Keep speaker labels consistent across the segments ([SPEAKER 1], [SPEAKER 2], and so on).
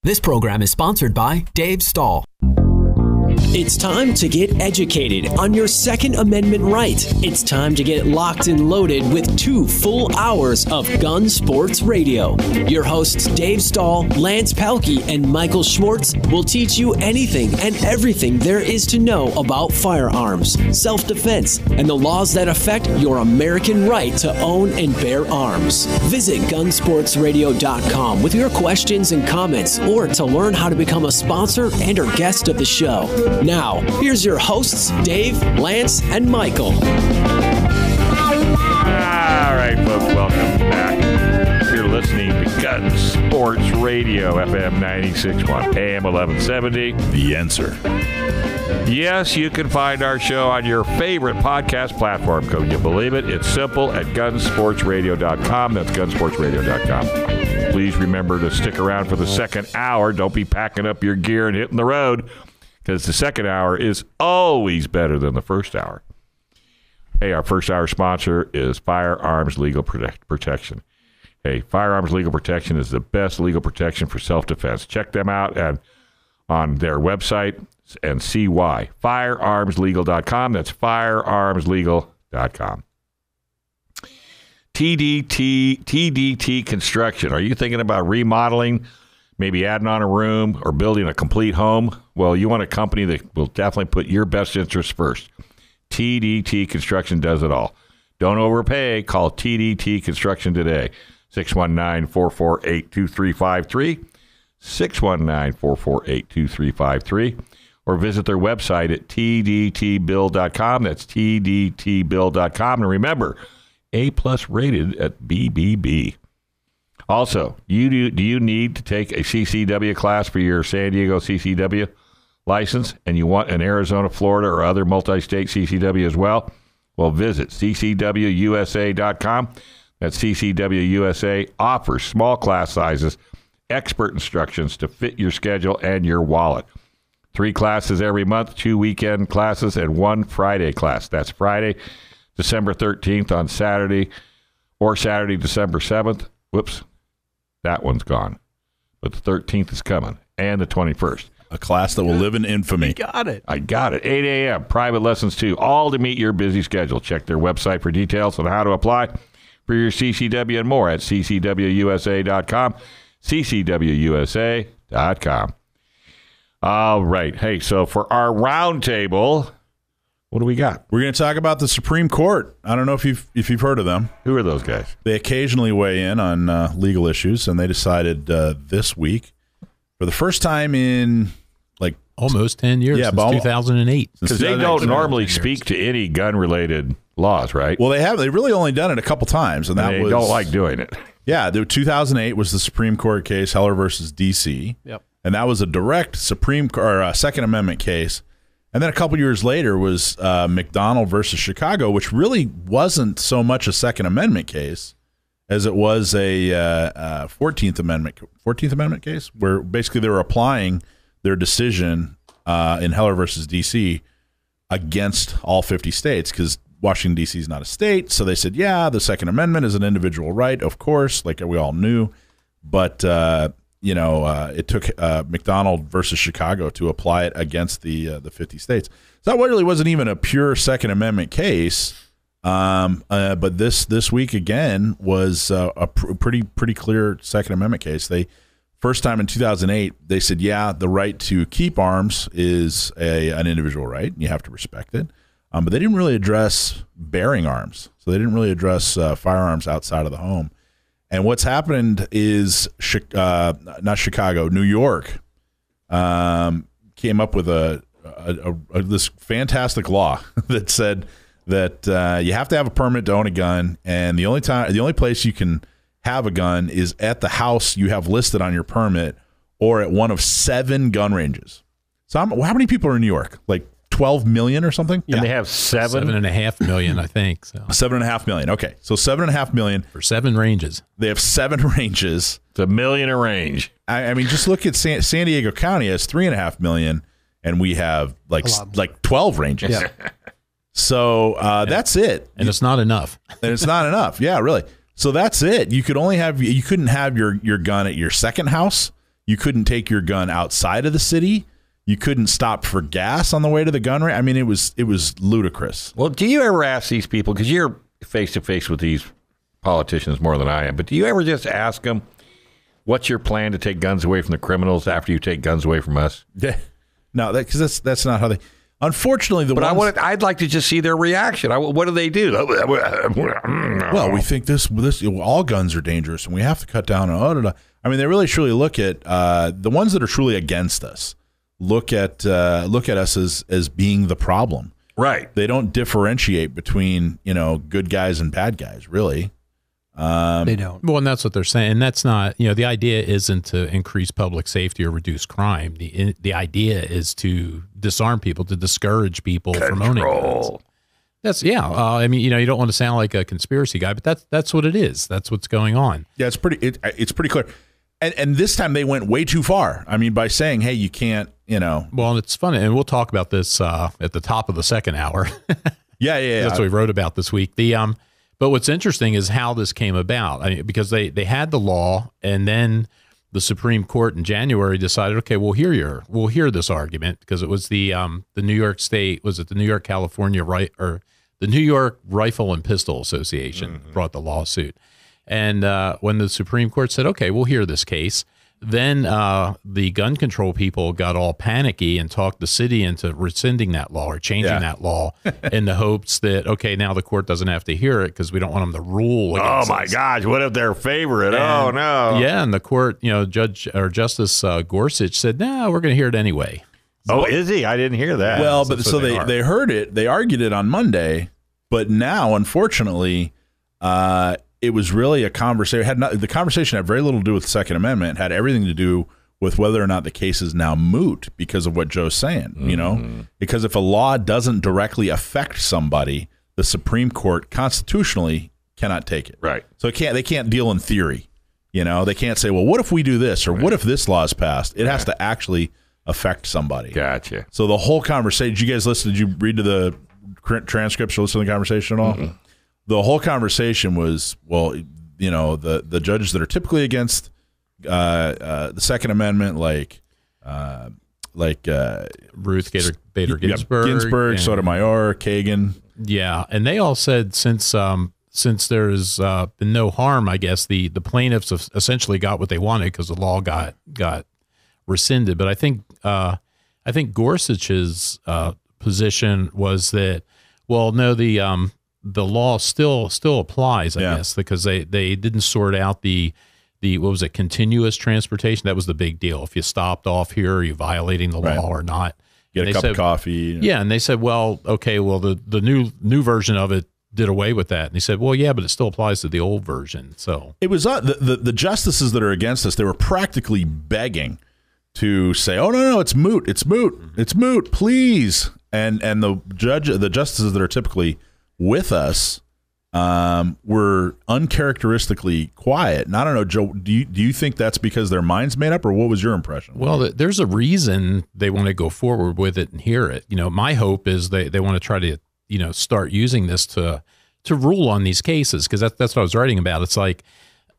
[SPEAKER 1] This program is sponsored by Dave Stahl.
[SPEAKER 2] It's time to get educated on your Second Amendment right. It's time to get locked and loaded with 2 full hours of Gun Sports Radio. Your hosts Dave Stahl, Lance Pelkey, and Michael Schwartz will teach you anything and everything there is to know about firearms, self-defense, and the laws that affect your American right to own and bear arms. Visit gunsportsradio.com with your questions and comments, or to learn how to become a sponsor and or guest of the show. Now, here's your hosts, Dave, Lance, and Michael.
[SPEAKER 3] All right, folks, welcome back. You're listening to Gun Sports Radio, FM 96.1, AM 1170.
[SPEAKER 4] The Answer.
[SPEAKER 3] Yes, you can find our show on your favorite podcast platform. Can you believe it? It's simple at gunsportsradio.com. That's gunsportsradio.com. Please remember to stick around for the second hour. Don't be packing up your gear and hitting the road, because the second hour is always better than the first hour. Hey, our first hour sponsor is Firearms Legal Protection. Hey, Firearms Legal Protection is the best legal protection for self-defense. Check them out on their website and see why. Firearmslegal.com. That's firearmslegal.com. TDT Construction. Are you thinking about remodeling, maybe adding on a room, or building a complete home? Well, you want a company that will definitely put your best interests first. TDT Construction does it all. Don't overpay. Call TDT Construction today. 619-448-2353. 619-448-2353. Or visit their website at tdtbuild.com. That's tdtbuild.com. And remember, A+ rated at BBB. Also, do you need to take a CCW class for your San Diego CCW license, and you want an Arizona, Florida, or other multi-state CCW as well? Well, visit ccwusa.com. That's CCWUSA offers small class sizes, expert instructions to fit your schedule and your wallet. 3 classes every month, 2 weekend classes, and 1 Friday class. That's Friday, December 13th on Saturday, or Saturday, December 7th. Whoops. That one's gone. But the 13th is coming, and the 21st.
[SPEAKER 4] A class that will live in infamy.
[SPEAKER 3] I got it. 8 a.m. Private lessons, too. All to meet your busy schedule. Check their website for details on how to apply for your CCW and more at ccwusa.com. ccwusa.com. All right. Hey, so for our roundtable, what do we got?
[SPEAKER 4] We're going to talk about the Supreme Court. I don't know if you've heard of them.
[SPEAKER 3] Who are those guys?
[SPEAKER 4] They occasionally weigh in on legal issues, and they decided this week, for the first time in
[SPEAKER 5] almost 10 years, since 2008.
[SPEAKER 3] Because they don't normally speak to any gun-related laws, right?
[SPEAKER 4] Well, they have. They've really only done it a couple times, and
[SPEAKER 3] they don't like doing it.
[SPEAKER 4] Yeah, the 2008 was the Supreme Court case, Heller versus D.C.
[SPEAKER 5] Yep.
[SPEAKER 4] And that was a direct Second Amendment case. And then a couple years later was McDonald versus Chicago, which really wasn't so much a Second Amendment case as it was a 14th Amendment case, where basically they were applying their decision in Heller versus D.C. against all 50 states, because Washington, D.C. is not a state. So they said, yeah, the Second Amendment is an individual right, of course, like we all knew. But it took McDonald versus Chicago to apply it against the 50 states. So that really wasn't even a pure Second Amendment case. But this week again was a pretty clear Second Amendment case. They first time in 2008 they said, yeah, the right to keep arms is an individual right, and you have to respect it. But they didn't really address bearing arms. So they didn't really address firearms outside of the home. And what's happened is, not Chicago, New York came up with this fantastic law that said that you have to have a permit to own a gun, and the only place you can have a gun is at the house you have listed on your permit, or at one of 7 gun ranges. So how many people are in New York? Like 12 million or something?
[SPEAKER 3] And they have
[SPEAKER 5] 7.5 million, I think. So
[SPEAKER 4] 7.5 million. Okay. So 7.5 million.
[SPEAKER 5] For 7 ranges.
[SPEAKER 4] They have 7 ranges.
[SPEAKER 3] It's $1 million a range.
[SPEAKER 4] I mean, just look at San Diego County has 3.5 million, and we have like 12 ranges.
[SPEAKER 5] Yeah.
[SPEAKER 4] So that's it.
[SPEAKER 5] And it's not enough.
[SPEAKER 4] And it's not enough. Yeah, really. So that's it. You couldn't have your gun at your second house. You couldn't take your gun outside of the city. You couldn't stop for gas on the way to the gun range. I mean, it was ludicrous.
[SPEAKER 3] Well, do you ever ask these people, because you're face-to-face with these politicians more than I am, but do you ever just ask them, what's your plan to take guns away from the criminals after you take guns away from us?
[SPEAKER 4] Yeah. No, because that's not how they... Unfortunately,
[SPEAKER 3] I'd like to just see their reaction. What do they do?
[SPEAKER 4] Well, we think this all guns are dangerous, and we have to cut down on... I mean, they really truly look at the ones that are truly against us. Look at us as being the problem.
[SPEAKER 3] Right.
[SPEAKER 4] They don't differentiate between good guys and bad guys. Really.
[SPEAKER 6] They don't.
[SPEAKER 5] Well, and that's what they're saying. And that's not, the idea isn't to increase public safety or reduce crime. The idea is to disarm people, to discourage people from owning guns. That's I mean, you don't want to sound like a conspiracy guy, but that's what it is. That's what's going on.
[SPEAKER 4] Yeah, it's pretty clear. And this time they went way too far. I mean, by saying, hey, you can't, Well,
[SPEAKER 5] and it's funny, and we'll talk about this at the top of the second hour.
[SPEAKER 4] Yeah.
[SPEAKER 5] That's what we wrote about this week. But what's interesting is how this came about. I mean, because they had the law, and then the Supreme Court in January decided, okay, we'll hear this argument, because it was the New York State, was it the New York California or the New York Rifle and Pistol Association brought the lawsuit. And when the Supreme Court said, okay, we'll hear this case, then the gun control people got all panicky and talked the city into rescinding that law or changing that law in the hopes that, okay, now the court doesn't have to hear it because we don't want them to rule against us.
[SPEAKER 3] Gosh, what if they're favorite? Oh, no.
[SPEAKER 5] Yeah, and the court, Justice Gorsuch said, no, we're going to hear it anyway.
[SPEAKER 3] Oh, is he? I didn't hear that.
[SPEAKER 4] Well, but so they heard it. They argued it on Monday, but now, unfortunately, it was really a conversation. The conversation had very little to do with the Second Amendment. It had everything to do with whether or not the case is now moot because of what Joe's saying. Because if a law doesn't directly affect somebody, the Supreme Court constitutionally cannot take it.
[SPEAKER 3] Right.
[SPEAKER 4] So they can't deal in theory. They can't say, well, what if we do this, or what if this law is passed? It has to actually affect somebody.
[SPEAKER 3] Gotcha.
[SPEAKER 4] So the whole conversation. Did you guys listen? Did you read to the transcripts or listen to the conversation at all? Mm-hmm. The whole conversation was, well, the judges that are typically against the Second Amendment, like
[SPEAKER 5] Ruth Bader Ginsburg,
[SPEAKER 4] Sotomayor, Kagan.
[SPEAKER 5] Yeah, and they all said since there's been no harm, I guess the plaintiffs have essentially got what they wanted because the law got rescinded. But I think Gorsuch's position was that, well, no, the law still applies, I guess, because they didn't sort out the what was it, continuous transportation. That was the big deal. If you stopped off here, are you violating the law or not?
[SPEAKER 4] Get a cup of coffee.
[SPEAKER 5] Yeah, and they said, well, okay, well the new version of it did away with that. And he said, well, yeah, but it still applies to the old version. So
[SPEAKER 4] it was the justices that are against us. They were practically begging to say, oh no, it's moot, it's moot, please. And the justices that are typically with us were uncharacteristically quiet. And I don't know, Joe, do you think that's because their mind's made up, or what was your impression?
[SPEAKER 5] Well, there's a reason they want to go forward with it and hear it. My hope is they want to try to, start using this to rule on these cases, because that's what I was writing about. It's like,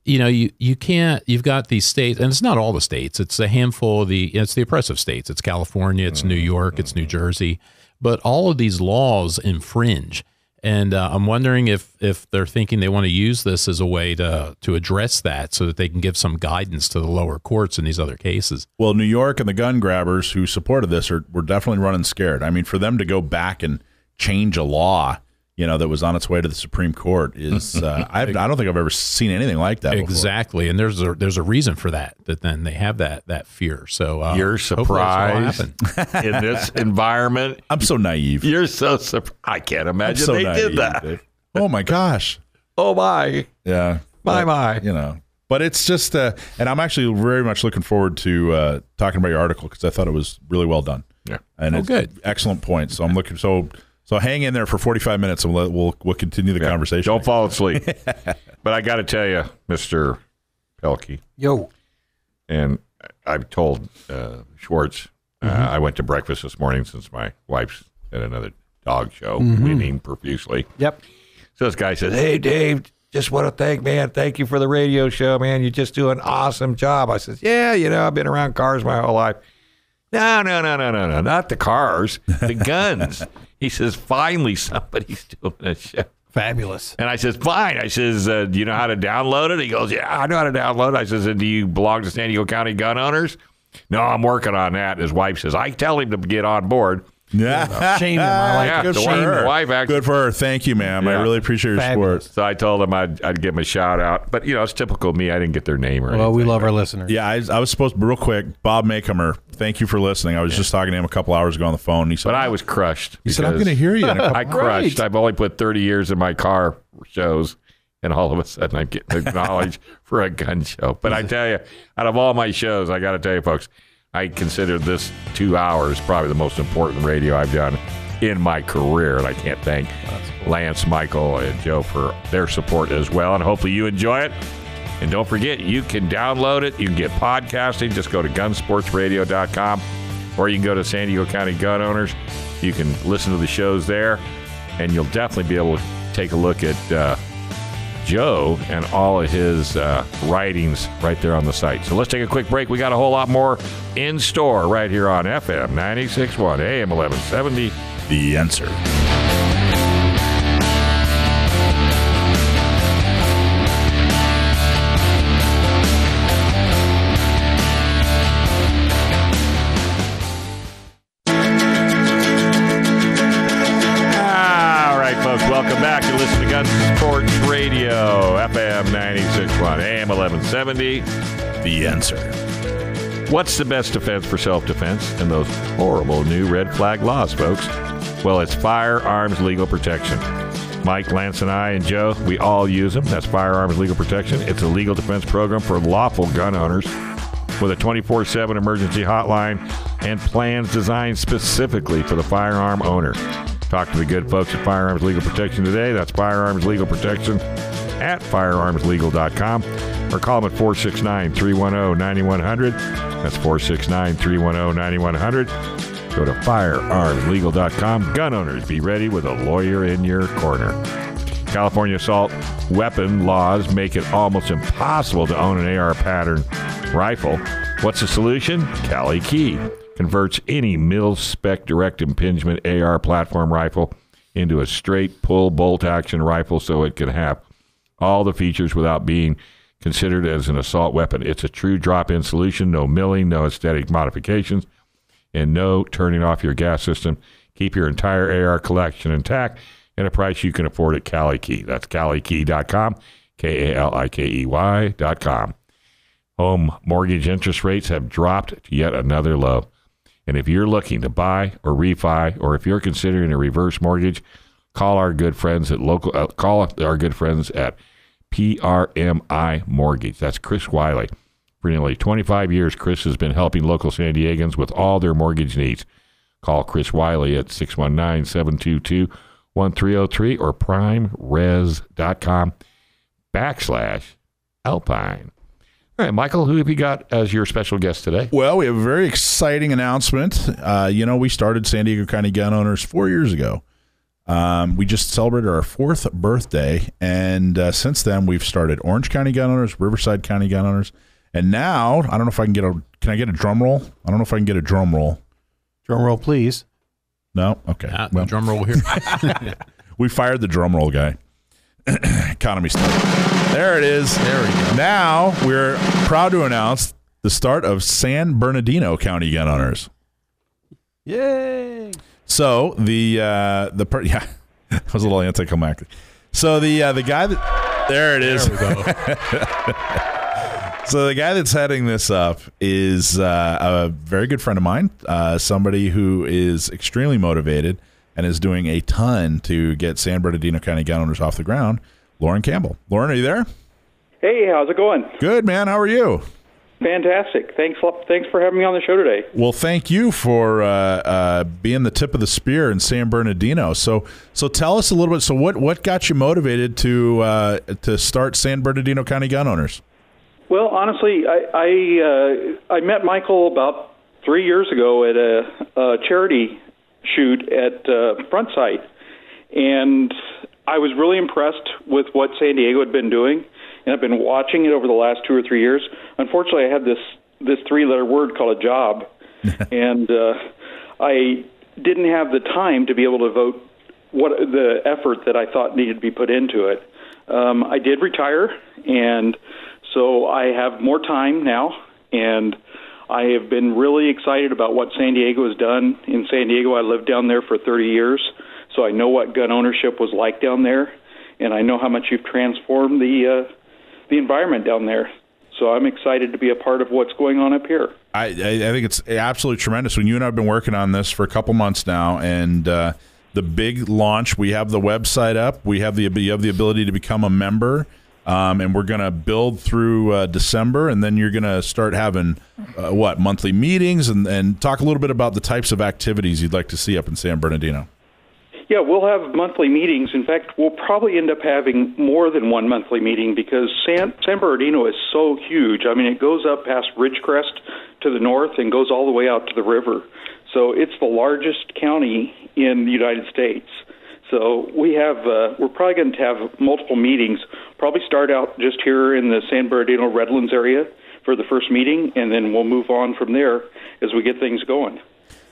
[SPEAKER 5] you can't, you've got these states, and it's not all the states, it's a handful of it's the oppressive states. It's California, it's New York, it's New Jersey, but all of these laws infringe. And I'm wondering if they're thinking they want to use this as a way to address that, so that they can give some guidance to the lower courts in these other cases.
[SPEAKER 4] Well, New York and the gun grabbers who supported this were definitely running scared. I mean, for them to go back and change a law, that was on its way to the Supreme Court is I don't think I've ever seen anything like that before.
[SPEAKER 5] Exactly, and there's a reason for that then they have that fear. So
[SPEAKER 3] you're surprised in this environment.
[SPEAKER 4] I'm so naive.
[SPEAKER 3] You're so surprised. I can't imagine they did that.
[SPEAKER 4] Dave. Oh my gosh.
[SPEAKER 3] Oh my.
[SPEAKER 4] Yeah.
[SPEAKER 3] My.
[SPEAKER 4] But it's just and I'm actually very much looking forward to talking about your article, because I thought it was really well done.
[SPEAKER 3] Yeah.
[SPEAKER 4] And it's
[SPEAKER 5] good.
[SPEAKER 4] Excellent point. So I'm looking So hang in there for 45 minutes, and we'll continue the conversation.
[SPEAKER 3] Don't fall asleep. But I got to tell you, Mr. Pelkey.
[SPEAKER 6] Yo.
[SPEAKER 3] And I've told Schwartz, I went to breakfast this morning since my wife's at another dog show, weaning profusely.
[SPEAKER 6] Yep.
[SPEAKER 3] So this guy says, hey, Dave, just want to thank you for the radio show, man. You just do an awesome job. I says, yeah, I've been around cars my whole life. No, not the cars, the guns. He says, finally somebody's doing a show.
[SPEAKER 6] Fabulous.
[SPEAKER 3] And I says, fine. I says, do you know how to download it? He goes, yeah, I know how to download it. I says, and do you belong to San Diego County gun owners? No, I'm working on that. And his wife says, I tell him to get on board.
[SPEAKER 4] Yeah.
[SPEAKER 6] Shame him. I like
[SPEAKER 3] Yeah,
[SPEAKER 6] it.
[SPEAKER 3] the
[SPEAKER 6] Shame him.
[SPEAKER 3] wife actually.
[SPEAKER 4] Good for her. Thank you, ma'am. I
[SPEAKER 3] Yeah.
[SPEAKER 4] really appreciate your
[SPEAKER 6] Fabulous.
[SPEAKER 4] support.
[SPEAKER 3] So I told him I'd give him a shout out. But, it's typical of me. I didn't get their name or anything.
[SPEAKER 6] Well, we love our listeners.
[SPEAKER 4] Yeah, I was supposed to, real quick, Bob Makehammer, thank you for listening. I was just talking to him a couple hours ago on the phone. And he said,
[SPEAKER 3] But I was crushed.
[SPEAKER 4] he said, I'm
[SPEAKER 3] because
[SPEAKER 4] going to hear you in a couple
[SPEAKER 3] I crushed. I've only put 30 years in my car shows, and all of a sudden I'm getting acknowledged for a gun show. But I tell you, out of all my shows, I got to tell you, folks, I consider this 2 hours probably the most important radio I've done in my career. And I can't thank Lance, Michael, and Joe for their support as well. And hopefully you enjoy it. And don't forget, you can download it. You can get podcasting. Just go to gunsportsradio.com, or you can go to San Diego County Gun Owners. You can listen to the shows there, and you'll definitely be able to take a look at Joe and all of his writings right there on the site. So let's take a quick break. We got a whole lot more in store right here on FM 96.1 AM 1170.
[SPEAKER 4] The Answer.
[SPEAKER 3] Welcome back to listen to Gun Sports Radio, FM 96.1, AM 1170.
[SPEAKER 4] The Answer.
[SPEAKER 3] What's the best defense for self-defense in those horrible new red flag laws, folks? Well, it's firearms legal protection. Mike, Lance, and I, and Joe, we all use them. That's Firearms Legal Protection. It's a legal defense program for lawful gun owners with a 24/7 emergency hotline and plans designed specifically for the firearm owner. Talk to the good folks at Firearms Legal Protection today. That's Firearms Legal Protection at firearmslegal.com, or call them at 469-310-9100. That's 469-310-9100. Go to firearmslegal.com. Gun owners, be ready with a lawyer in your corner. California assault weapon laws make it almost impossible to own an AR pattern rifle. What's the solution? Cali Key converts any mil-spec direct impingement AR platform rifle into a straight pull bolt action rifle so it can have all the features without being considered as an assault weapon. It's a true drop-in solution, no milling, no aesthetic modifications, and no turning off your gas system. Keep your entire AR collection intact at a price you can afford at Cali Key. That's CaliKey.com, KALIKEY.com. Home mortgage interest rates have dropped to yet another low. And if you're looking to buy or refi, or if you're considering a reverse mortgage, call our good friends at PRMI Mortgage. That's Chris Wiley. For nearly 25 years, Chris has been helping local San Diegans with all their mortgage needs. Call Chris Wiley at 619-722-1303 or primeres.com/Alpine. All right, Michael, who have you got as your special guest today?
[SPEAKER 4] Well, we have a very exciting announcement. We started San Diego County Gun Owners 4 years ago. We just celebrated our 4th birthday, and since then we've started Orange County Gun Owners, Riverside County Gun Owners, and now I don't know if I can get can I get a drum roll? I don't know if I can get a drum roll.
[SPEAKER 6] Drum roll, please.
[SPEAKER 4] No? Okay.
[SPEAKER 5] Well, drum roll here.
[SPEAKER 4] We fired the drum roll guy. Economy stuff. There it is.
[SPEAKER 5] There we go.
[SPEAKER 4] Now we're proud to announce the start of San Bernardino County Gun Owners.
[SPEAKER 6] Yay!
[SPEAKER 4] So that was a little anticlimactic. So the guy that there it is.
[SPEAKER 5] There we go.
[SPEAKER 4] So the guy that's heading this up is a very good friend of mine, somebody who is extremely motivated and is doing a ton to get San Bernardino County Gun Owners off the ground. Loren Campbell. Loren, are you there?
[SPEAKER 7] Hey, how's it going?
[SPEAKER 4] Good, man. How are you?
[SPEAKER 7] Fantastic. Thanks for having me on the show today.
[SPEAKER 4] Well, thank you for being the tip of the spear in San Bernardino. So tell us a little bit. So what got you motivated to start San Bernardino County Gun Owners?
[SPEAKER 7] Well, honestly, I met Michael about 3 years ago at a charity shoot at Frontside, and I was really impressed with what San Diego had been doing, and I've been watching it over the last 2 or 3 years. Unfortunately, I had this three-letter word called a job, and I didn't have the time to be able to vote what the effort that I thought needed to be put into it. I did retire, and so I have more time now, and I have been really excited about what San Diego has done. In San Diego, I lived down there for 30 years, so I know what gun ownership was like down there, and I know how much you've transformed the environment down there. So I'm excited to be a part of what's going on up here.
[SPEAKER 4] I think it's absolutely tremendous. When you and I have been working on this for a couple months now, and the big launch, we have the website up. You have the ability to become a member, and we're going to build through December, and then you're going to start having monthly meetings, and talk a little bit about the types of activities you'd like to see up in San Bernardino.
[SPEAKER 7] Yeah, we'll have monthly meetings. In fact, we'll probably end up having more than one monthly meeting because San Bernardino is so huge. I mean, it goes up past Ridgecrest to the north and goes all the way out to the river. So it's the largest county in the United States. So we're probably going to have multiple meetings. Probably start out just here in the San Bernardino Redlands area for the first meeting, and then we'll move on from there as we get things going.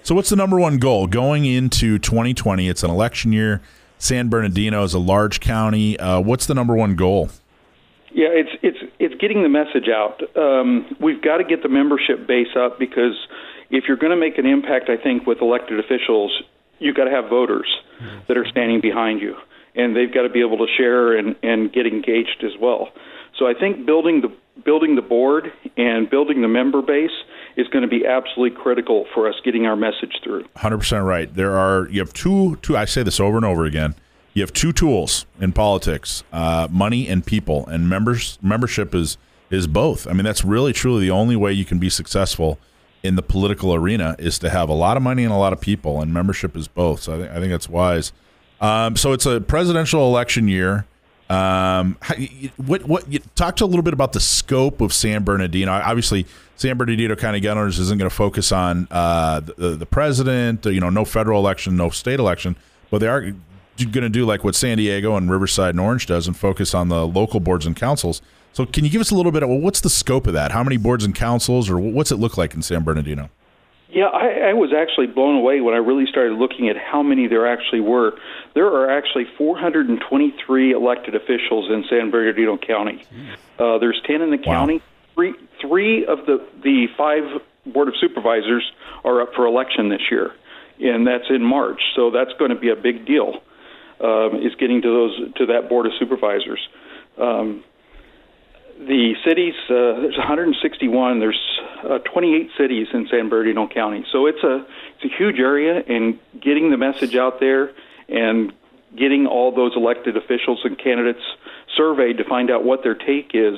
[SPEAKER 4] So what's the number one goal going into 2020? It's an election year. San Bernardino is a large county. What's the number one goal?
[SPEAKER 7] Yeah, it's getting the message out. We've got to get the membership base up because if you're going to make an impact, I think, with elected officials, you've got to have voters that are standing behind you, and they've got to be able to share and get engaged as well. So I think building the board and building the member base is going to be absolutely critical for us getting our message through.
[SPEAKER 4] 100% right. You have two. I say this over and over again. You have two tools in politics: money and people. And membership is both. I mean, that's really truly the only way you can be successful in the political arena is to have a lot of money and a lot of people. And membership is both. So I think that's wise. So it's a presidential election year. You talk a little bit about the scope of San Bernardino. Obviously, San Bernardino County Gun Owners isn't going to focus on the president. No federal election, no state election, but they are going to do like what San Diego and Riverside and Orange does and focus on the local boards and councils. So, can you give us a little bit of what's the scope of that? How many boards and councils, or what's it look like in San Bernardino?
[SPEAKER 7] Yeah, I was actually blown away when I really started looking at how many there actually were. There are actually 423 elected officials in San Bernardino County. There's 10 in the county. Three of the 5 Board of Supervisors are up for election this year, and that's in March. So that's going to be a big deal, is getting to that Board of Supervisors. The cities, there's 161. There's 28 cities in San Bernardino County. So it's a huge area, and getting the message out there and getting all those elected officials and candidates surveyed to find out what their take is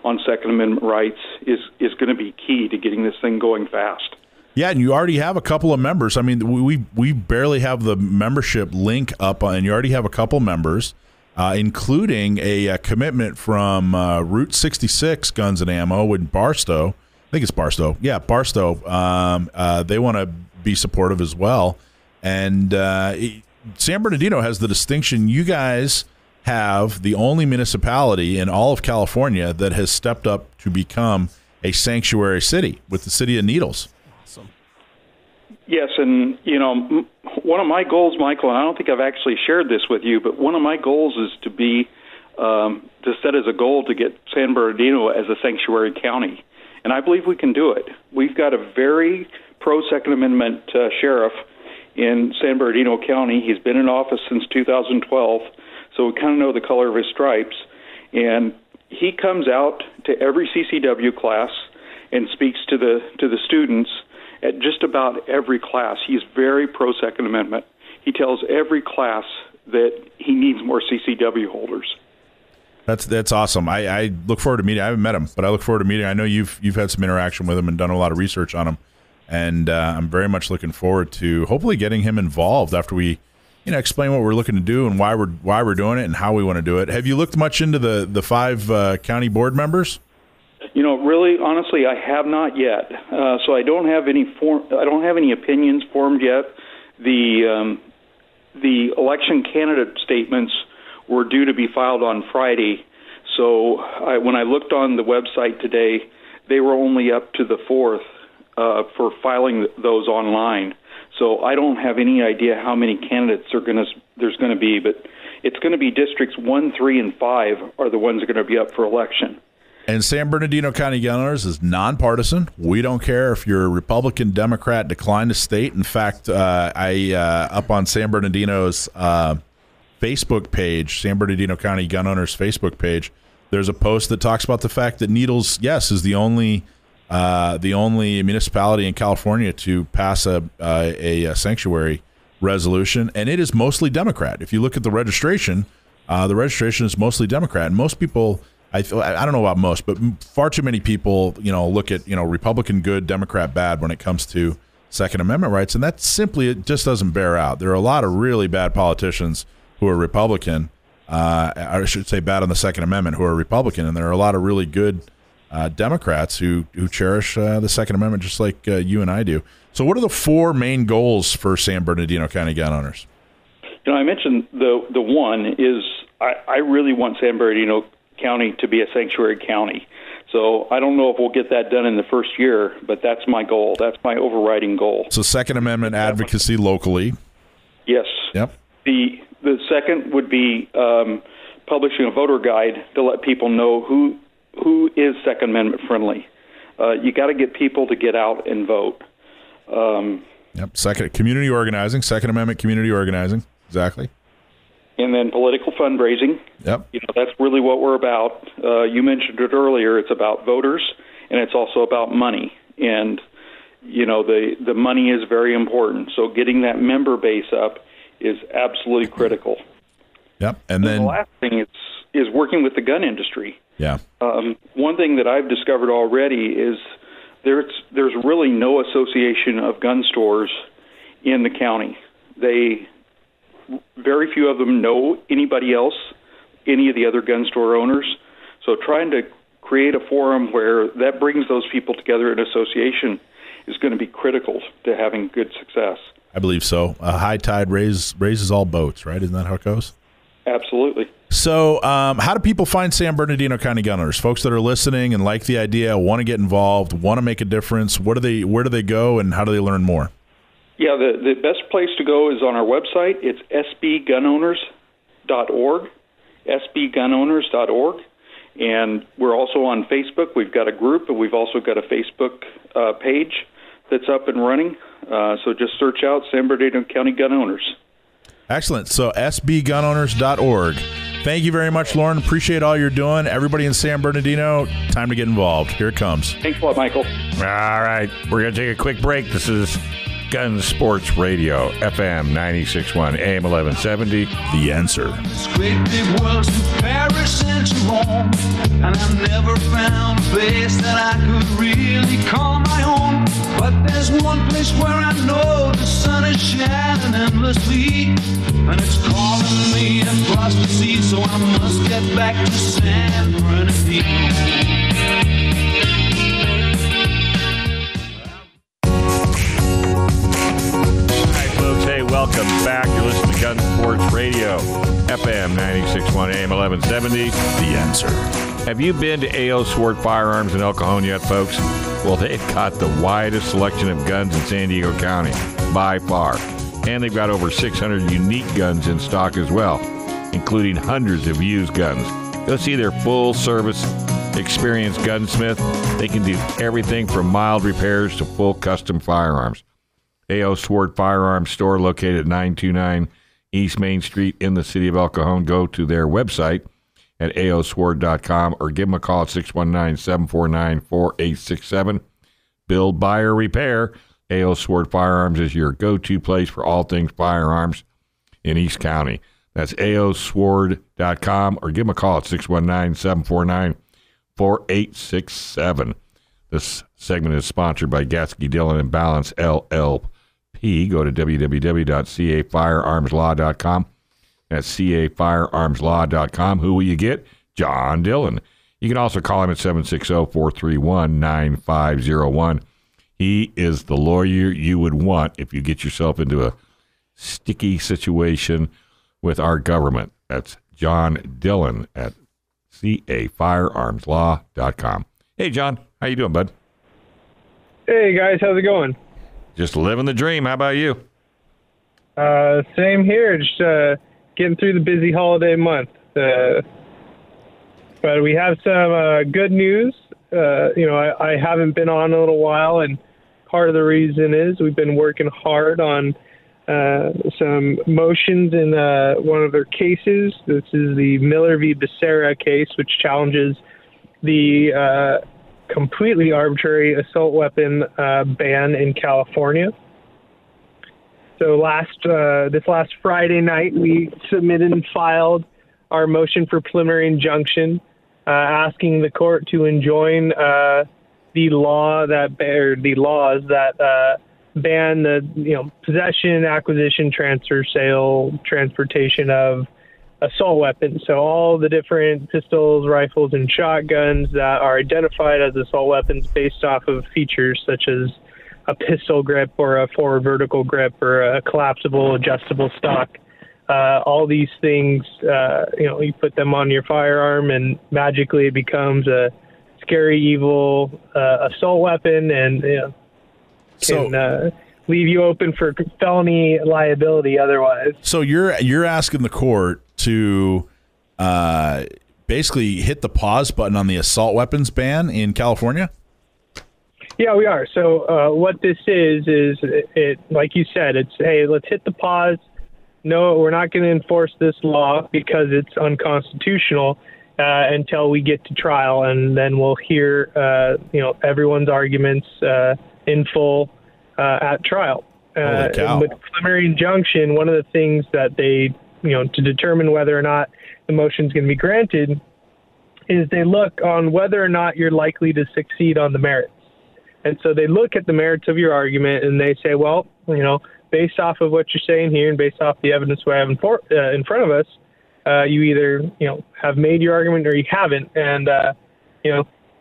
[SPEAKER 7] on Second Amendment rights is going to be key to getting this thing going fast.
[SPEAKER 4] Yeah, and you already have a couple of members. I mean, we barely have the membership link up, and you already have a couple members. Including a commitment from Route 66 Guns and Ammo in Barstow. I think it's Barstow. Yeah, Barstow. They want to be supportive as well. And San Bernardino has the distinction. You guys have the only municipality in all of California that has stepped up to become a sanctuary city with the City of Needles.
[SPEAKER 7] Yes, and one of my goals, Michael, and I don't think I've actually shared this with you, but one of my goals is to set as a goal to get San Bernardino as a sanctuary county, and I believe we can do it. We've got a very pro-Second Amendment sheriff in San Bernardino County. He's been in office since 2012, so we kind of know the color of his stripes, and he comes out to every CCW class and speaks to the students. At just about every class, he's very pro-Second Amendment. He tells every class that he needs more CCW holders.
[SPEAKER 4] That's awesome. I look forward to meeting. I haven't met him, but I look forward to meeting. I know you've had some interaction with him and done a lot of research on him, and I'm very much looking forward to hopefully getting him involved after we, explain what we're looking to do and why we're doing it and how we want to do it. Have you looked much into the 5 county board members?
[SPEAKER 7] Really, honestly, I have not yet. So I don't have any opinions formed yet. The election candidate statements were due to be filed on Friday. So when I looked on the website today, they were only up to the 4th for filing those online. So I don't have any idea how many candidates there's going to be, but it's going to be districts 1, 3, and 5 are the ones that are going to be up for election.
[SPEAKER 4] And San Bernardino County Gun Owners is nonpartisan. We don't care if you're a Republican, Democrat, decline to state. In fact, up on San Bernardino's Facebook page, San Bernardino County Gun Owners Facebook page, there's a post that talks about the fact that Needles, yes, is the only municipality in California to pass a sanctuary resolution, and it is mostly Democrat. If you look at the registration is mostly Democrat. And most people, I don't know about most, but far too many people, look at Republican good, Democrat bad when it comes to Second Amendment rights, and that simply it just doesn't bear out. There are a lot of really bad politicians who are Republican, I should say bad on the Second Amendment, who are Republican, and there are a lot of really good Democrats who cherish the Second Amendment just like you and I do. So what are the 4 main goals for San Bernardino County gun owners?
[SPEAKER 7] I mentioned the one is I really want San Bernardino County to be a sanctuary county. So I don't know if we'll get that done in the first year, but that's my goal. That's my overriding goal.
[SPEAKER 4] So Second Amendment advocacy locally.
[SPEAKER 7] Yes.
[SPEAKER 4] Yep.
[SPEAKER 7] The second would be publishing a voter guide to let people know who is Second Amendment friendly. You got to get people to get out and vote.
[SPEAKER 4] Second community organizing, Second Amendment community organizing, exactly.
[SPEAKER 7] And then political fundraising.
[SPEAKER 4] Yep.
[SPEAKER 7] That's really what we're about. You mentioned it earlier. It's about voters, and it's also about money. And the money is very important. So getting that member base up is absolutely critical.
[SPEAKER 4] Yep. And then
[SPEAKER 7] the last thing is working with the gun industry.
[SPEAKER 4] Yeah.
[SPEAKER 7] One thing that I've discovered already is there's really no association of gun stores in the county. Very few of them know anybody else, any of the other gun store owners. So trying to create a forum where that brings those people together in association is going to be critical to having good success.
[SPEAKER 4] I believe so. A high tide raises all boats, right? Isn't that how it goes?
[SPEAKER 7] Absolutely.
[SPEAKER 4] So how do people find San Bernardino County gun owners? Folks that are listening and like the idea, want to get involved, want to make a difference, where do they go and how do they learn more?
[SPEAKER 7] Yeah, the best place to go is on our website. It's sbgunowners.org, sbgunowners.org. And we're also on Facebook. We've got a group, and we've also got a Facebook page that's up and running. So just search out San Bernardino County Gun Owners.
[SPEAKER 4] Excellent. So sbgunowners.org. Thank you very much, Loren. Appreciate all you're doing. Everybody in San Bernardino, time to get involved. Here it comes.
[SPEAKER 7] Thanks a lot, Michael.
[SPEAKER 3] All right. We're going to take a quick break. This is Gun Sports Radio, FM 96.1, AM 1170. The Answer.
[SPEAKER 8] This great big world's to Paris and to Rome, and I've never found a place that I could really call my own. But there's one place where I know the sun is shining endlessly, and it's calling me across the sea, so I must get back to San Bernardino.
[SPEAKER 3] Welcome back. You're listening to Gun Sports Radio, FM 96.1, AM 1170. The Answer. Have you been to A.O. Schwartz Firearms in El Cajon yet, folks? Well, they've got the widest selection of guns in San Diego County, by far. And they've got over 600 unique guns in stock as well, including hundreds of used guns. Go see their full-service, experienced gunsmith. They can do everything from mild repairs to full custom firearms. A.O. Schwartz Firearms Store located at 929 East Main Street in the city of El Cajon. Go to their website at aosward.com or give them a call at 619-749-4867. Build, buy, or repair. A.O. Schwartz Firearms is your go-to place for all things firearms in East County. That's aosward.com or give them a call at 619-749-4867. This segment is sponsored by Gatsky Dillon and Balance LLP. Go to www.cafirearmslaw.com. That's cafirearmslaw.com. Who will you get? John Dillon. You can also call him at 760-431-9501. He is the lawyer you would want if you get yourself into a sticky situation with our government. That's John Dillon at cafirearmslaw.com. Hey, John, how you doing, bud?
[SPEAKER 9] Hey, guys, how's it going?
[SPEAKER 3] Just living the dream. How about you?
[SPEAKER 9] Same here, just getting through the busy holiday month. But we have some good news. I haven't been on in a little while, and part of the reason is we've been working hard on some motions in one of their cases. This is the Miller v. Bercerra case, which challenges the completely arbitrary assault weapon ban in California. So this last Friday night, we submitted and filed our motion for preliminary injunction, asking the court to enjoin the laws that ban the possession, acquisition, transfer, sale, transportation of assault weapons. So all the different pistols, rifles, and shotguns that are identified as assault weapons based off of features such as a pistol grip or a forward vertical grip or a collapsible adjustable stock. All these things, you put them on your firearm and magically it becomes a scary, evil assault weapon and can leave you open for felony liability otherwise.
[SPEAKER 4] So you're asking the court to basically hit the pause button on the assault weapons ban in California?
[SPEAKER 9] Yeah, we are. So what this is it like you said, it's, hey, let's hit the pause. No, we're not going to enforce this law because it's unconstitutional until we get to trial, and then we'll hear everyone's arguments in full at trial. With preliminary injunction, one of the things that they, to determine whether or not the motion is going to be granted, is they look on whether or not you're likely to succeed on the merits. And so they look at the merits of your argument and they say, well, based off of what you're saying here and based off the evidence we have in front of us, you either, have made your argument or you haven't. And,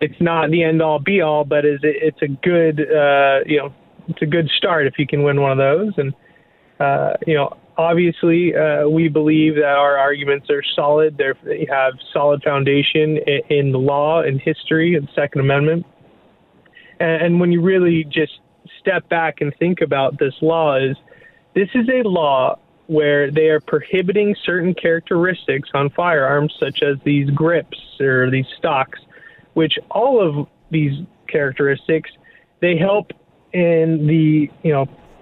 [SPEAKER 9] it's not the end all be all, but it's a good, it's a good start if you can win one of those. And, obviously, we believe that our arguments are solid. They have solid foundation in the law and history and Second Amendment. And when you really just step back and think about this is a law where they are prohibiting certain characteristics on firearms, such as these grips or these stocks, which all of these characteristics, they help in the,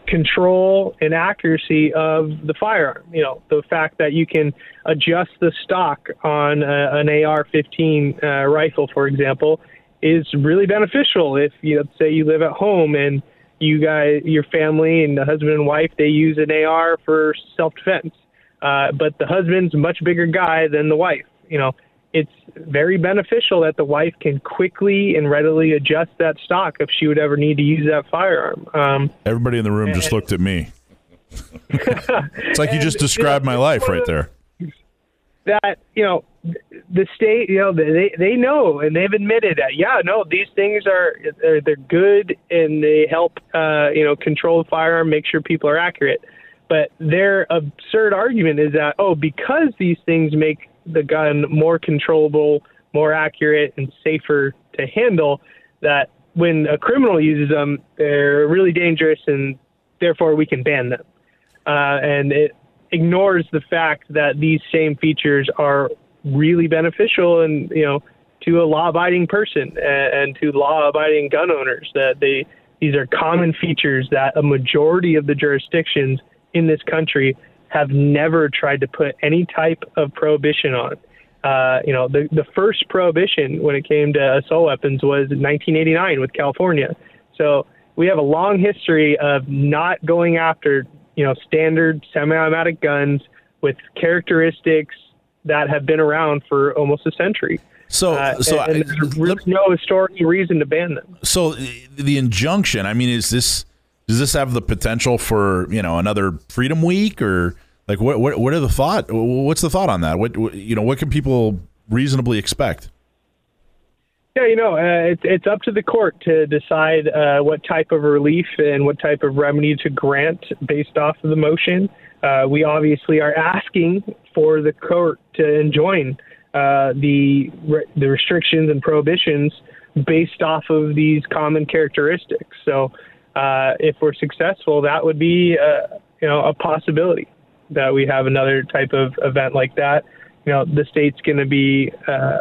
[SPEAKER 9] control and accuracy of the firearm. The fact that you can adjust the stock on an AR-15 rifle, for example, is really beneficial if say you live at home and your family and the husband and wife, they use an AR for self-defense. But the husband's a much bigger guy than the wife. It's very beneficial that the wife can quickly and readily adjust that stock if she would ever need to use that firearm. Everybody in the room just looked at me. It's like you just described my life right there. That, the state, they know and they've admitted that, these things they're good and they help, control the firearm, make sure people are accurate. But their absurd argument is that, because these things make the gun more controllable, more accurate, and safer to handle, that when a criminal uses them, they're really dangerous and therefore we can ban them. And it ignores the fact that these same features are really beneficial and, to a law-abiding person and to law-abiding gun owners, that these are common features that a majority of the jurisdictions in this country have never tried to put any type of prohibition on. The first prohibition when it came to assault weapons was in 1989 with California. So we have a long history of not going after, standard semi-automatic guns with characteristics that have been around for almost a century. And there's really no historical reason to ban them. So the injunction, does this have the potential for, another Freedom Week, or like what are the thought? What's the thought on that? What can people reasonably expect? Yeah, it's up to the court to decide what type of relief and what type of remedy to grant based off of the motion. We obviously are asking for the court to enjoin the restrictions and prohibitions based off of these common characteristics. So if we're successful, that would be a possibility that we have another type of event like that. The state's going to be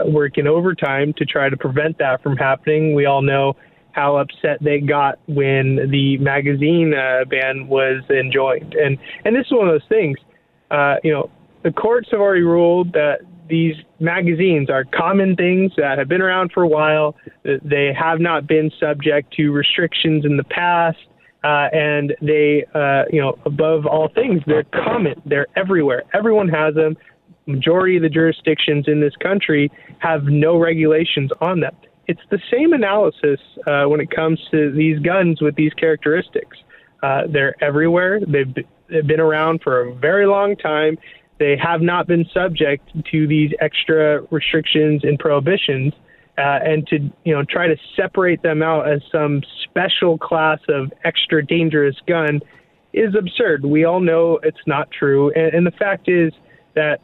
[SPEAKER 9] working overtime to try to prevent that from happening. We all know how upset they got when the magazine ban was enjoined. And this is one of those things, the courts have already ruled that these magazines are common things that have been around for a while. They have not been subject to restrictions in the past. And they, above all things, they're common. They're everywhere. Everyone has them. Majority of the jurisdictions in this country have no regulations on them. It's the same analysis when it comes to these guns with these characteristics. They're everywhere. They've been around for a very long time. They have not been subject to these extra restrictions and prohibitions. And to try to separate them out as some special class of extra dangerous gun is absurd. We all know it's not true. And the fact is that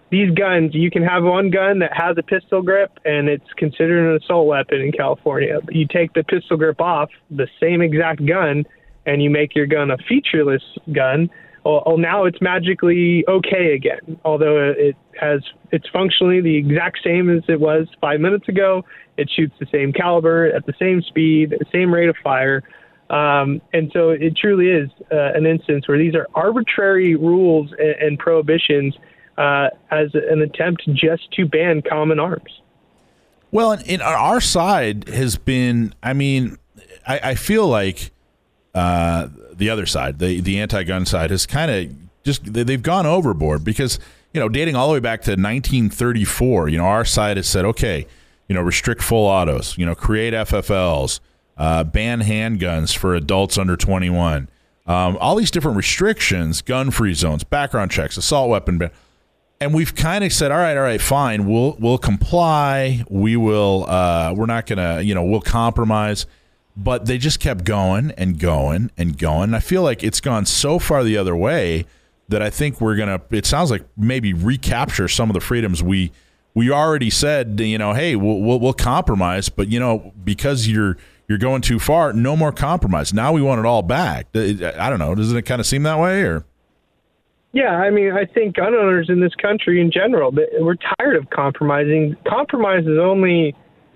[SPEAKER 9] these guns, you can have one gun that has a pistol grip and it's considered an assault weapon in California. But you take the pistol grip off the same exact gun and you make your gun a featureless gun. Well, now it's magically okay again, although it's functionally the exact same as it was 5 minutes ago. It shoots the same caliber at the same speed, the same rate of fire. And so it truly is an instance where these are arbitrary rules and prohibitions as an attempt just to ban common arms.
[SPEAKER 4] Well, and our side has been, I feel like the other side, the anti-gun side, has kind of they've gone overboard because, dating all the way back to 1934, our side has said, okay, restrict full autos, create FFLs, ban handguns for adults under 21, all these different restrictions, gun-free zones, background checks, assault weapon ban. And we've kind of said, all right, fine, we'll comply. We will, we're not going to, we'll compromise. But they just kept going and going and going. I feel like it's gone so far the other way that I think we're going to, it sounds like maybe recapture some of the freedoms we already said, hey, we'll compromise, but because you're going too far, no more compromise. Now we want it all back. I don't know. Doesn't it kind of seem that way, or?
[SPEAKER 9] Yeah, I think gun owners in this country in general, we're tired of compromising. Compromise has only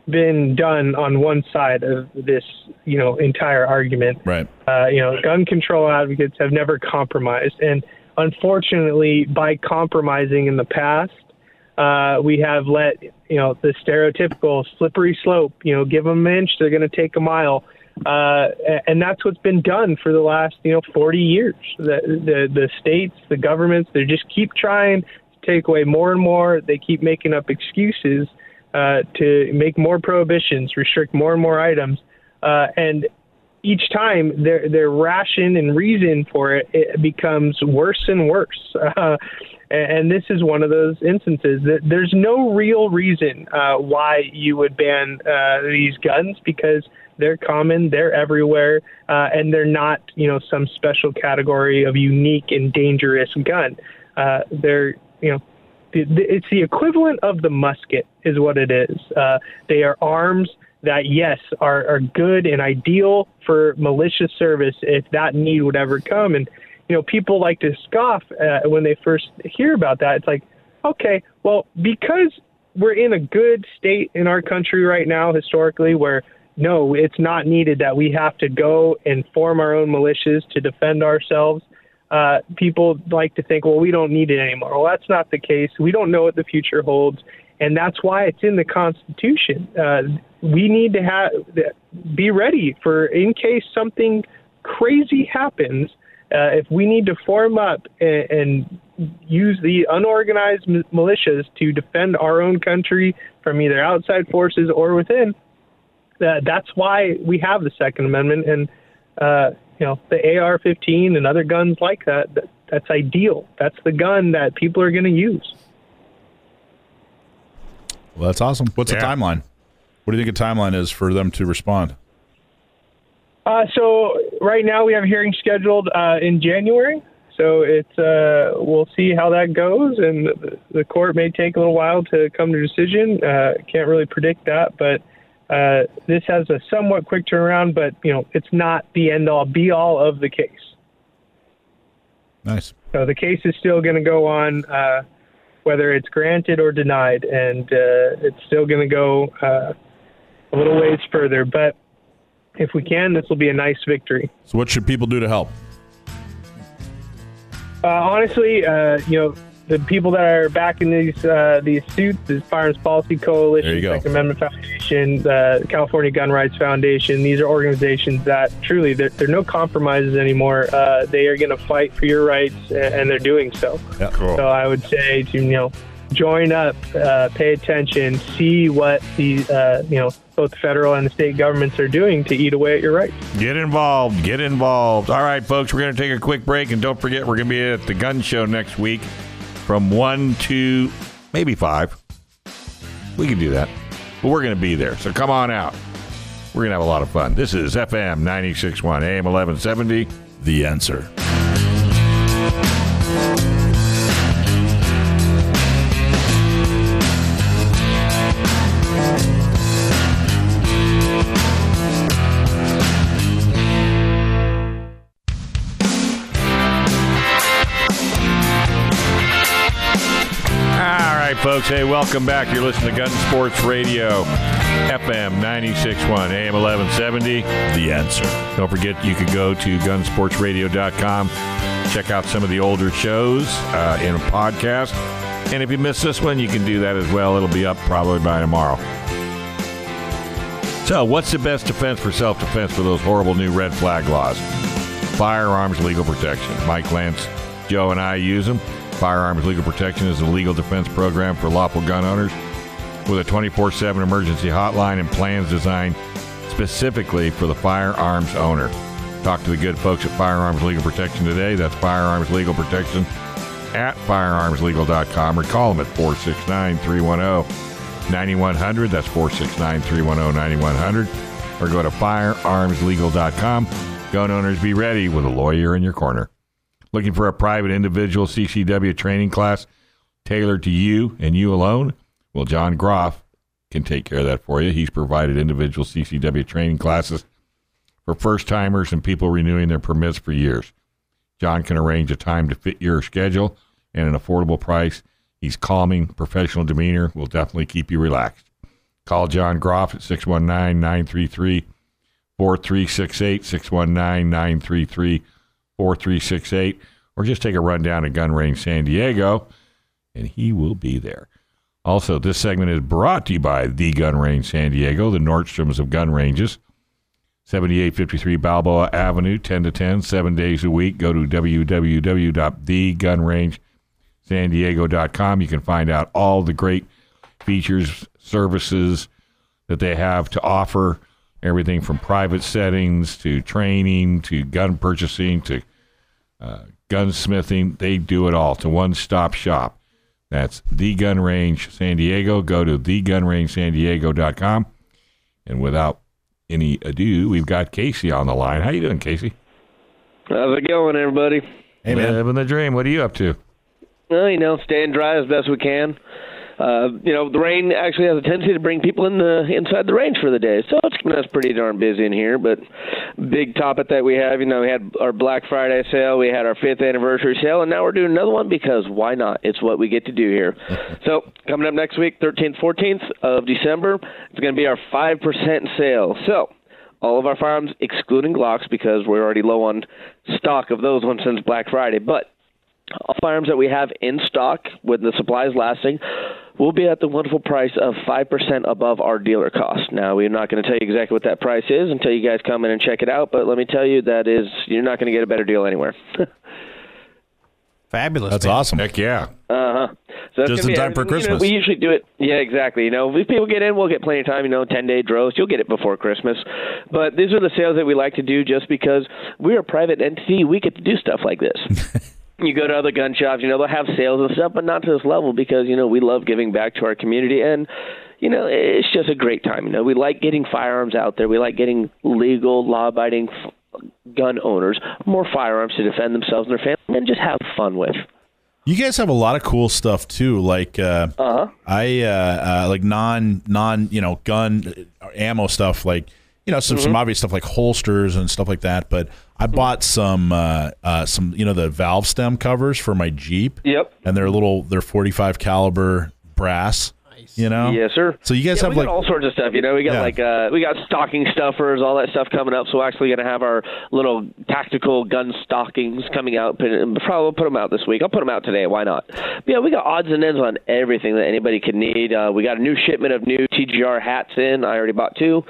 [SPEAKER 9] been done on one side of this, entire argument.
[SPEAKER 4] Right.
[SPEAKER 9] Gun control advocates have never compromised. And unfortunately, by compromising in the past, we have let, the stereotypical slippery slope, give them an inch, they're going to take a mile. And that's what's been done for the last, 40 years. The states, the governments, they just keep trying to take away more and more. They keep making up excuses to make more prohibitions, restrict more and more items. And each time their ration and reason for it becomes worse and worse. And this is one of those instances that there's no real reason why you would ban these guns, because they're common, they're everywhere, and they're not, some special category of unique and dangerous gun. They're, it's the equivalent of the musket is what it is. They are arms that, yes, are good and ideal for militia service if that need would ever come. And, people like to scoff when they first hear about that. It's like, okay, well, because we're in a good state in our country right now, historically, where no, it's not needed that we have to go and form our own militias to defend ourselves. People like to think, well, we don't need it anymore. Well, that's not the case. We don't know what the future holds. And that's why it's in the Constitution. We need to be ready for, in case something crazy happens, if we need to form up and use the unorganized militias to defend our own country from either outside forces or within, that's why we have the Second Amendment. And, the AR-15 and other guns like that's ideal. That's the gun that people are going to use.
[SPEAKER 4] Well, that's awesome. What's the timeline? What do you think a timeline is for them to respond?
[SPEAKER 9] So right now we have a hearing scheduled in January. So it's we'll see how that goes, and the court may take a little while to come to a decision. Can't really predict that, but this has a somewhat quick turnaround. But it's not the end all be all of the case.
[SPEAKER 4] Nice.
[SPEAKER 9] So the case is still going to go on, whether it's granted or denied, and it's still going to go a little ways further. But if we can, this will be a nice victory.
[SPEAKER 4] So what should people do to help?
[SPEAKER 9] Honestly, the people that are backing these suits is Firearms Policy Coalition, Second Amendment Foundation, the California Gun Rights Foundation. These are organizations that truly, there are no compromises anymore. They are going to fight for your rights, and they're doing so.
[SPEAKER 4] Yeah, cool.
[SPEAKER 9] So I would say to join up, pay attention, see what the both the federal and the state governments are doing to eat away at your rights.
[SPEAKER 3] Get involved. Get involved. All right, folks, we're going to take a quick break, and don't forget we're going to be at the gun show next week from 1 to maybe 5. We can do that, but we're going to be there, so come on out. We're going to have a lot of fun. This is FM 96.1 AM 1170.
[SPEAKER 4] The Answer.
[SPEAKER 3] Folks, hey, welcome back. You're listening to Gun Sports Radio, FM 96.1, AM 1170.
[SPEAKER 4] The Answer.
[SPEAKER 3] Don't forget, you could go to gunsportsradio.com, check out some of the older shows in a podcast. And if you missed this one, you can do that as well. It'll be up probably by tomorrow. So, what's the best defense for self-defense for those horrible new red flag laws? Firearms legal protection. Mike Lance, Joe, and I use them. Firearms Legal Protection is a legal defense program for lawful gun owners with a 24/7 emergency hotline and plans designed specifically for the firearms owner. Talk to the good folks at Firearms Legal Protection today. That's Firearms Legal Protection at firearmslegal.com, or call them at 469-310-9100. That's 469-310-9100. Or go to firearmslegal.com. Gun owners, be ready with a lawyer in your corner. Looking for a private individual CCW training class tailored to you and you alone? Well, John Groff can take care of that for you. He's provided individual CCW training classes for first-timers and people renewing their permits for years. John can arrange a time to fit your schedule and an affordable price. He's calming, professional demeanor will definitely keep you relaxed. Call John Groff at 619-933-4368, 619-933-4368, or just take a run down to Gun Range San Diego, and he will be there. Also, this segment is brought to you by The Gun Range San Diego, the Nordstroms of gun ranges. 7853 Balboa Avenue, 10 to 10, 7 days a week. Go to www.thegunrangesandiego.com. You can find out all the great features, services that they have to offer. Everything from private settings to training to gun purchasing to gunsmithing. They do it all. It's a one-stop shop. That's The Gun Range San Diego. Go to thegunrangesandiego.com. And without any ado, we've got Casey on the line. How you doing, Casey?
[SPEAKER 10] How's it going, everybody?
[SPEAKER 3] Hey, man. Living the dream. What are you up to?
[SPEAKER 10] Well, staying dry as best we can. The rain actually has a tendency to bring people inside the range for the day, so it's keeping us pretty darn busy in here. But big topic that we have, we had our Black Friday sale, we had our 5th anniversary sale, and now we're doing another one because why not? It's what we get to do here. So coming up next week, 13th, 14th of December, it's going to be our 5% sale. So all of our firearms, excluding Glocks, because we're already low on stock of those ones since Black Friday, but all firearms that we have in stock with the supplies lasting will be at the wonderful price of 5% above our dealer cost. Now, we're not going to tell you exactly what that price is until you guys come in and check it out, but let me tell you, you're not going to get a better deal anywhere.
[SPEAKER 6] Fabulous.
[SPEAKER 4] That's
[SPEAKER 6] man.
[SPEAKER 4] awesome.
[SPEAKER 3] Heck yeah.
[SPEAKER 10] Uh-huh. So
[SPEAKER 4] just in time for Christmas.
[SPEAKER 10] We usually do it. Yeah, exactly. If people get in, we'll get plenty of time. 10-day draws. You'll get it before Christmas. But these are the sales that we like to do just because we're a private entity. We get to do stuff like this. You go to other gun shops, they'll have sales and stuff, but not to this level because, we love giving back to our community. And, it's just a great time. We like getting firearms out there. We like getting legal, law-abiding gun owners more firearms to defend themselves and their family and just have fun with.
[SPEAKER 4] You guys have a lot of cool stuff too, like like non gun ammo stuff, like some obvious stuff like holsters and stuff like that. But I bought some the valve stem covers for my Jeep.
[SPEAKER 10] Yep.
[SPEAKER 4] And they're 45 caliber brass.
[SPEAKER 10] Yes, sir.
[SPEAKER 4] So you guys have
[SPEAKER 10] we got all sorts of stuff. We got we got stocking stuffers, all that stuff coming up. So we're actually going to have our little tactical gun stockings coming out. Probably put them out this week. I'll put them out today. Why not? But yeah, we got odds and ends on everything that anybody could need. We got a new shipment of new TGR hats in. I already bought 2.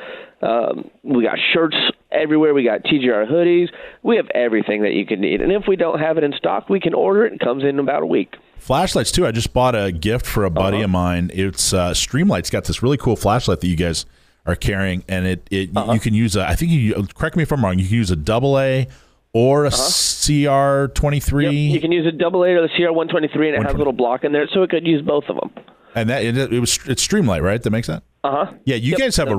[SPEAKER 10] We got shirts everywhere. We got TGR hoodies. We have everything that you can need. And if we don't have it in stock, we can order it. It comes in about a week.
[SPEAKER 4] Flashlights too. I just bought a gift for a buddy of mine. It's Streamlight's got this really cool flashlight that you guys are carrying, and you can use I think correct me if I'm wrong. You can use a AA or a CR23.
[SPEAKER 10] Yep. You can use a AA or the CR123, and it has a little block in there, so it could use both of them. And
[SPEAKER 4] that it's Streamlight, right? That makes that. Yeah, you guys have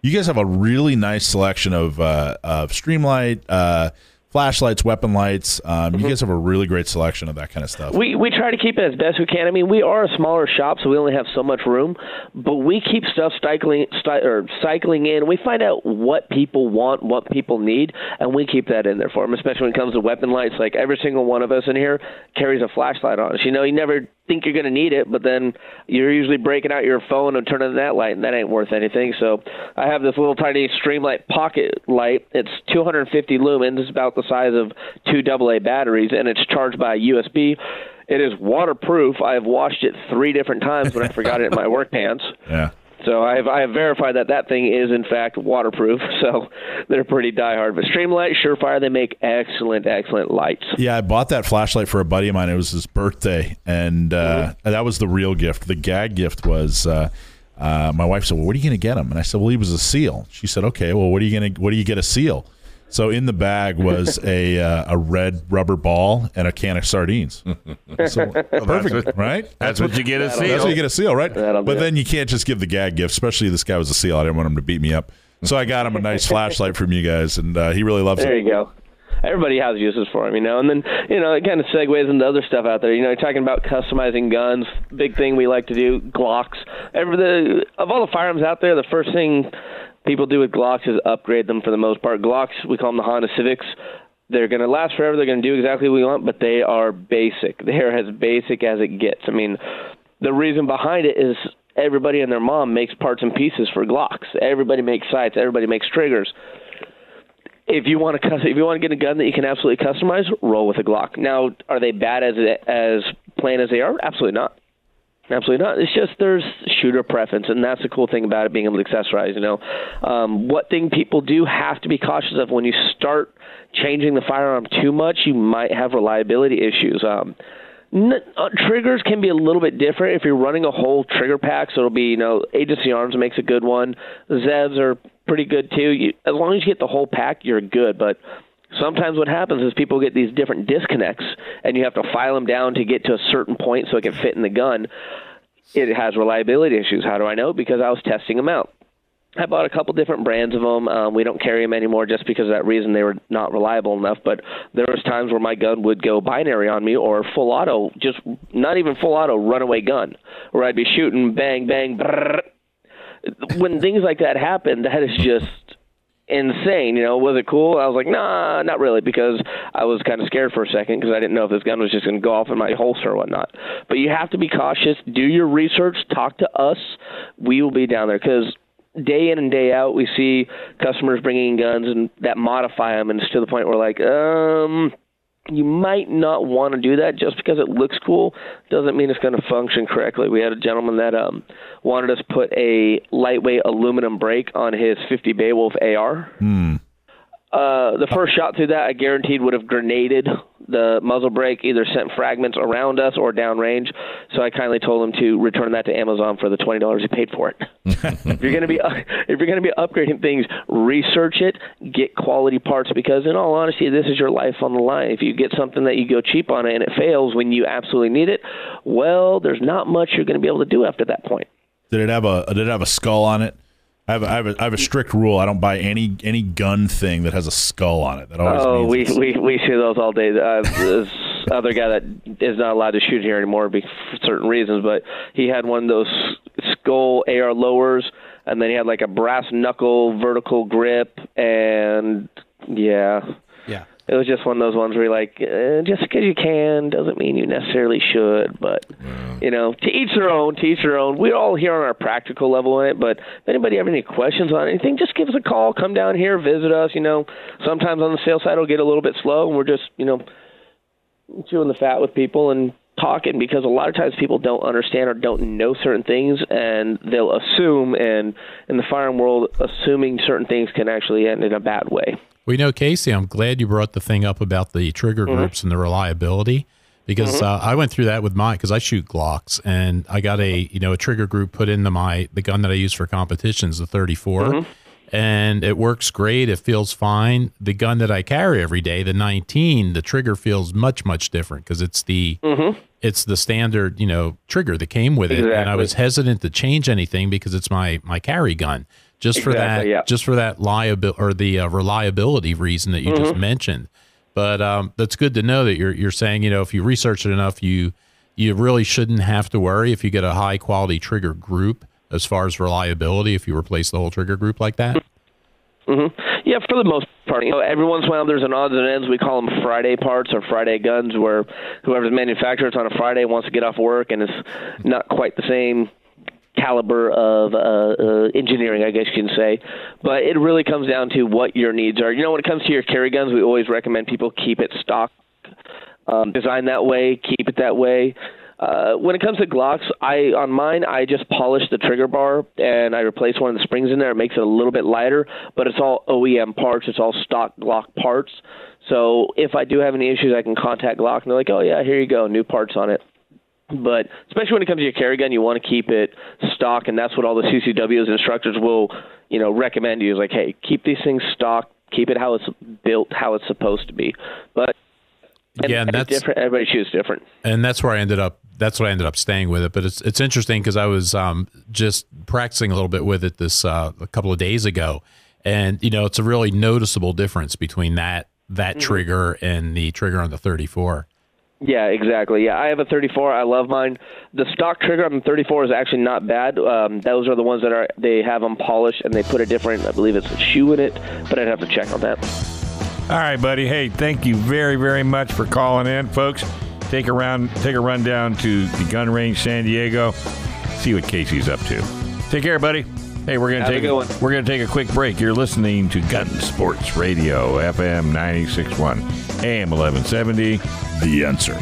[SPEAKER 4] you guys have a really nice selection of Streamlight. Flashlights, weapon lights. You guys have a really great selection of that kind of stuff.
[SPEAKER 10] We try to keep it as best we can. I mean, we are a smaller shop, so we only have so much room, but we keep stuff cycling in. We find out what people want, what people need, and we keep that in there for them, especially when it comes to weapon lights. Like every single one of us in here carries a flashlight on us. You never think you're going to need it, but then you're usually breaking out your phone and turning that light, and that ain't worth anything. So I have this little tiny Streamlight pocket light. It's 250 lumens. It's about the size of 2 AA batteries, and it's charged by USB. It is waterproof. I have washed it 3 different times, but I forgot it in my work pants.
[SPEAKER 4] Yeah.
[SPEAKER 10] So I have verified that thing is, in fact, waterproof. So they're pretty diehard. But Streamlight, Surefire, they make excellent, excellent lights.
[SPEAKER 4] Yeah, I bought that flashlight for a buddy of mine. It was his birthday, and that was the real gift. The gag gift was my wife said, well, what are you going to get him? And I said, well, he was a SEAL. She said, okay, well, what do you get a SEAL? So in the bag was a red rubber ball and a can of sardines. So, perfect, right?
[SPEAKER 3] That's what you get a SEAL.
[SPEAKER 4] That's what you get a SEAL, right? But then you can't just give the gag gift, especially this guy was a SEAL. I didn't want him to beat me up. So I got him a nice flashlight from you guys, and he really loves it.
[SPEAKER 10] There you go. Everybody has uses for them, and then, it kind of segues into other stuff out there. You're talking about customizing guns, big thing we like to do, Glocks. Of all the firearms out there, the first thing people do with Glocks is upgrade them for the most part. Glocks, we call them the Honda Civics. They're going to last forever. They're going to do exactly what we want, but they are basic. They're as basic as it gets. I mean, the reason behind it is everybody and their mom makes parts and pieces for Glocks. Everybody makes sights. Everybody makes triggers. If you want to get a gun that you can absolutely customize, roll with a Glock. Now, are they bad as plain as they are? Absolutely not. Absolutely not. It's just there's shooter preference, and that's the cool thing about it being able to accessorize. What thing people do have to be cautious of when you start changing the firearm too much, you might have reliability issues. Triggers can be a little bit different if you're running a whole trigger pack. So it'll be, Agency Arms makes a good one. Zevs are pretty good too. As long as you get the whole pack, you're good. But sometimes what happens is people get these different disconnects, and you have to file them down to get to a certain point so it can fit in the gun. It has reliability issues. How do I know? Because I was testing them out. I bought a couple different brands of them. We don't carry them anymore just because of that reason. They were not reliable enough. But there was times where my gun would go binary on me, or full auto, just not even full auto, runaway gun, where I'd be shooting, bang, bang, brrr. When things like that happen, that is just insane. Was it cool? I was like, nah, not really, because I was kind of scared for a second because I didn't know if this gun was just going to go off in my holster or whatnot. But you have to be cautious. Do your research. Talk to us. We will be down there, because day in and day out, we see customers bringing in guns and that modify them, and it's to the point where you might not want to do that just because it looks cool. Doesn't mean it's going to function correctly. We had a gentleman that wanted us to put a lightweight aluminum brake on his 50 Beowulf AR. The first shot through that, I guaranteed, would have grenaded the muzzle brake, either sent fragments around us or downrange. So I kindly told him to return that to Amazon for the $20 he paid for it. If you're going to be upgrading things, research it, get quality parts, because in all honesty, this is your life on the line. If you get something that you go cheap on it and it fails when you absolutely need it, well, there's not much you're going to be able to do after that point.
[SPEAKER 4] Did it have a skull on it? I have a strict rule. I don't buy any gun thing that has a skull on it. That always means
[SPEAKER 10] we see those all day. This other guy that is not allowed to shoot here anymore for certain reasons, but he had one of those skull AR lowers, and then he had like a brass knuckle vertical grip, and yeah. It was just one of those ones where you're like, just because you can doesn't mean you necessarily should. But, to each their own, We're all here on our practical level in it. But if anybody have any questions on anything, just give us a call. Come down here, visit us. Sometimes on the sales side it'll get a little bit slow, and we're just, chewing the fat with people and talking, because a lot of times people don't understand or don't know certain things, and they'll assume. And in the firearm world, assuming certain things can actually end in a bad way.
[SPEAKER 5] Well, Casey, I'm glad you brought the thing up about the trigger groups and the reliability, because I went through that with mine, because I shoot Glocks, and I got a trigger group put into the gun that I use for competitions, the 34, and it works great. It feels fine. The gun that I carry every day, the 19, the trigger feels much, much different, because it's the standard trigger that came with it, and I was hesitant to change anything because it's my carry gun. Just for that reliability reason that you just mentioned. But that's good to know that you're saying, if you research it enough, you really shouldn't have to worry if you get a high quality trigger group as far as reliability, if you replace the whole trigger group like that.
[SPEAKER 10] Yeah, for the most part. Every once in a while there's an odds and ends. We call them Friday parts or Friday guns, where whoever's manufacturer it's on a Friday wants to get off work, and it's not quite the same caliber of engineering, I guess you can say. But it really comes down to what your needs are. When it comes to your carry guns, we always recommend people keep it stock, design that way, keep it that way. When it comes to Glocks, on mine, I just polish the trigger bar, and I replace one of the springs in there. It makes it a little bit lighter, but it's all OEM parts. It's all stock Glock parts. So if I do have any issues, I can contact Glock, and they're like, oh, yeah, here you go, new parts on it. But especially when it comes to your carry gun, you want to keep it stock, and that's what all the CCW's instructors will, recommend you. Is like, hey, keep these things stock, keep it how it's built, how it's supposed to be. But and that's different. Everybody shoots different, and
[SPEAKER 5] that's where I ended up. That's what I ended up staying with it. But it's interesting because I was just practicing a little bit with it this a couple of days ago, and it's a really noticeable difference between that trigger and the trigger on the 34.
[SPEAKER 10] Yeah, exactly. Yeah, I have a 34. I love mine. The stock trigger on the 34 is actually not bad. Those are the ones that they have them polished, and they put a different, I believe it's a shoe in it, but I'd have to check on that.
[SPEAKER 3] All right, buddy. Hey, thank you very, very much for calling in, folks. Take a run down to the gun range San Diego. See what Casey's up to. Take care, buddy. Hey, we're gonna take a quick break. You're listening to Gun Sports Radio, FM 96.1, AM 1170.
[SPEAKER 4] The Answer.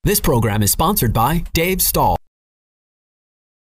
[SPEAKER 1] This program is sponsored by Dave Stahl.